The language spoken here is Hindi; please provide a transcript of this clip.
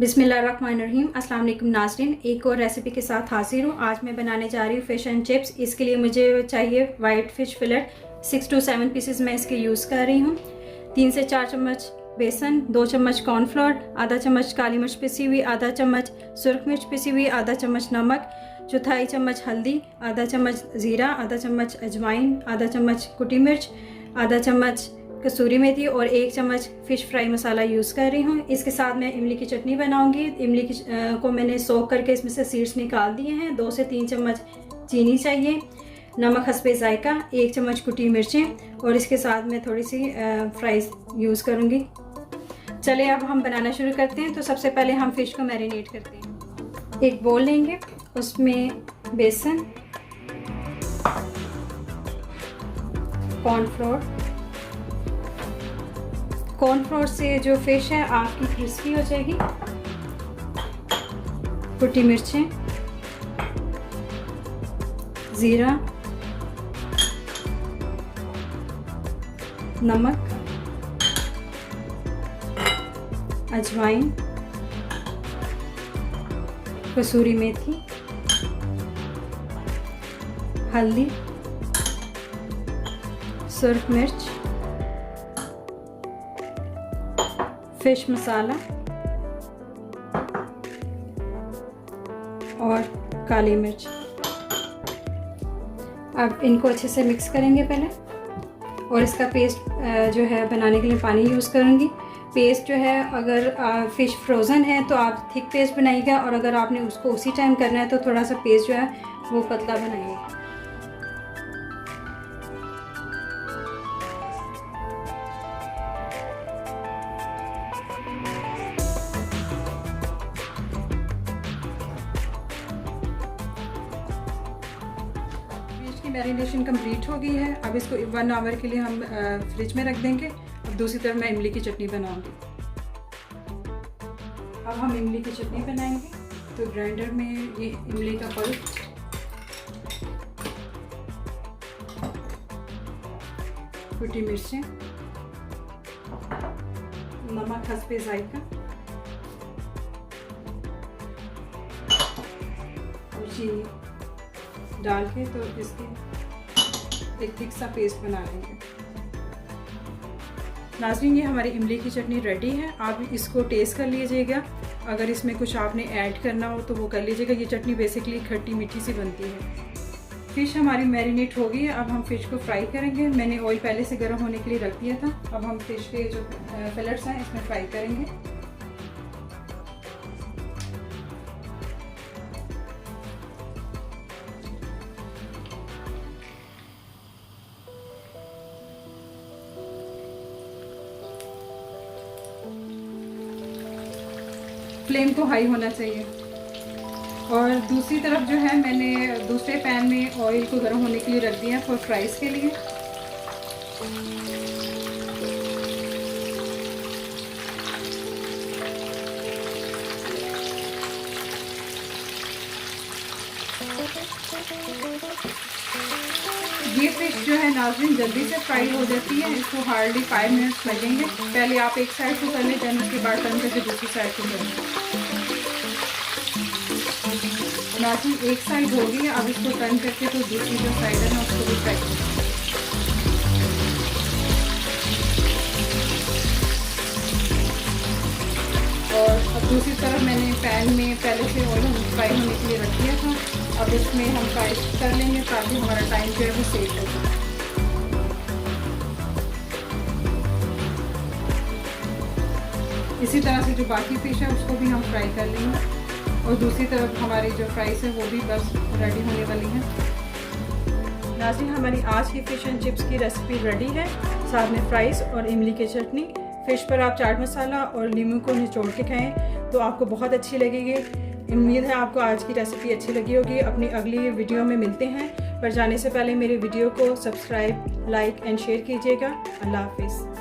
बिस्मिल्लाहिर्रहमानिर्रहीम। अस्सलाम वालेकुम नाज़रीन, एक और रेसिपी के साथ हाजिर हूँ। आज मैं बनाने जा रही हूँ फ़िश एंड चिप्स। इसके लिए मुझे चाहिए white fish fillet. 6 to 7 pieces मैं इसके यूज़ कर रही हूँ। 3 से 4 चम्मच बेसन, 2 चम्मच कॉर्नफ्लोर, आधा चम्मच काली मिर्च पिसी हुई, आधा चम्मच सुरख मिर्च पिसी हुई, आधा चम्मच नमक, चौथाई चम्मच हल्दी, आधा चम्मच ज़ीरा, आधा चम्मच अजवाइन, आधा चम्मच कुटी मिर्च, आधा चम्मच कसूरी मेथी और 1 चम्मच फ़िश फ्राई मसाला यूज़ कर रही हूँ। इसके साथ मैं इमली की चटनी बनाऊँगी। इमली की को मैंने सोक करके इसमें से सीड्स निकाल दिए हैं। 2 से 3 चम्मच चीनी चाहिए, नमक हस्बे ज़ायका, 1 चम्मच कुटी मिर्चें और इसके साथ मैं थोड़ी सी फ्राइज़ यूज़ करूँगी। चलिए अब हम बनाना शुरू करते हैं। तो सबसे पहले हम फ़िश को मैरिनेट करते हैं। एक बोल लेंगे, उसमें बेसन, कॉर्नफ्लोर से जो फ़िश है आपकी क्रिस्पी हो जाएगी। कुटी मिर्चें, ज़ीरा, नमक, अजवाइन, कसूरी मेथी, हल्दी, सुरख मिर्च, फिश मसाला और काली मिर्च। अब इनको अच्छे से मिक्स करेंगे पहले, और इसका पेस्ट जो है बनाने के लिए पानी यूज़ करूँगी। पेस्ट जो है, अगर फ़िश फ्रोज़न है तो आप थिक पेस्ट बनाइएगा, और अगर आपने उसको उसी टाइम करना है तो थोड़ा सा पेस्ट जो है वो पतला बनाइएगा। मैरिनेशन कंप्लीट हो गई है। अब इसको 1 आवर के लिए हम फ्रिज में रख देंगे। अब दूसरी तरफ मैं इमली की चटनी बनाऊंगी। अब हम इमली की चटनी बनाएंगे। तो ग्राइंडर में ये इमली का पल्प, कुटी मिर्चें, नमक हस्बे ज़ायका और चीनी डाल के तो इसके एक थिक सा पेस्ट बना लेंगे। नाज़रीन, ये हमारी इमली की चटनी रेडी है। आप इसको टेस्ट कर लीजिएगा। अगर इसमें कुछ आपने ऐड करना हो तो वो कर लीजिएगा। ये चटनी बेसिकली खट्टी मीठी सी बनती है। फ़िश हमारी मैरिनेट हो गई है। अब हम फ़िश को फ्राई करेंगे। मैंने ऑयल पहले से गर्म होने के लिए रख दिया था। अब हम फ़िश के जो फिलेट्स हैं इसमें फ्राई करेंगे। फ्लेम को हाई होना चाहिए। और दूसरी तरफ जो है, मैंने दूसरे पैन में ऑयल को गर्म होने के लिए रख दिया फॉर फ्राइज़ के लिए। ये फिश जो है नाज़रीन जल्दी से फ्राई हो जाती है। इसको हार्डली 5 मिनट्स लगेंगे। पहले आप एक साइड को कर लें, देन उसके बाद टर्न करके दूसरी साइड को करें। नाज़रीन एक साइड हो गई है। अब इसको टर्न करके तो दूसरी जो साइड है ना उसको भी फ्राई करें। और अब दूसरी तरफ मैंने पैन में पहले से ऑयल फ्राई होने के लिए रख दिया था। अब इसमें हम फ्राई कर लेंगे ताकि हमारा टाइम जो है वो सेव हो जाए। इसी तरह से जो बाकी फिश है उसको भी हम फ्राई कर लेंगे, और दूसरी तरफ हमारी जो फ्राइज़ है वो भी बस रेडी होने वाली है। नाज़रीन, हमारी आज की फ़िश एंड चिप्स की रेसिपी रेडी है। साथ में फ्राइज़ और इमली की चटनी। फ़िश पर आप चाट मसाला और नींबू को निचोड़ के खाएं तो आपको बहुत अच्छी लगेगी। उम्मीद है आपको आज की रेसिपी अच्छी लगी होगी। अपनी अगली वीडियो में मिलते हैं, पर जाने से पहले मेरे वीडियो को सब्सक्राइब, लाइक एंड शेयर कीजिएगा। अल्लाह हाफिज़।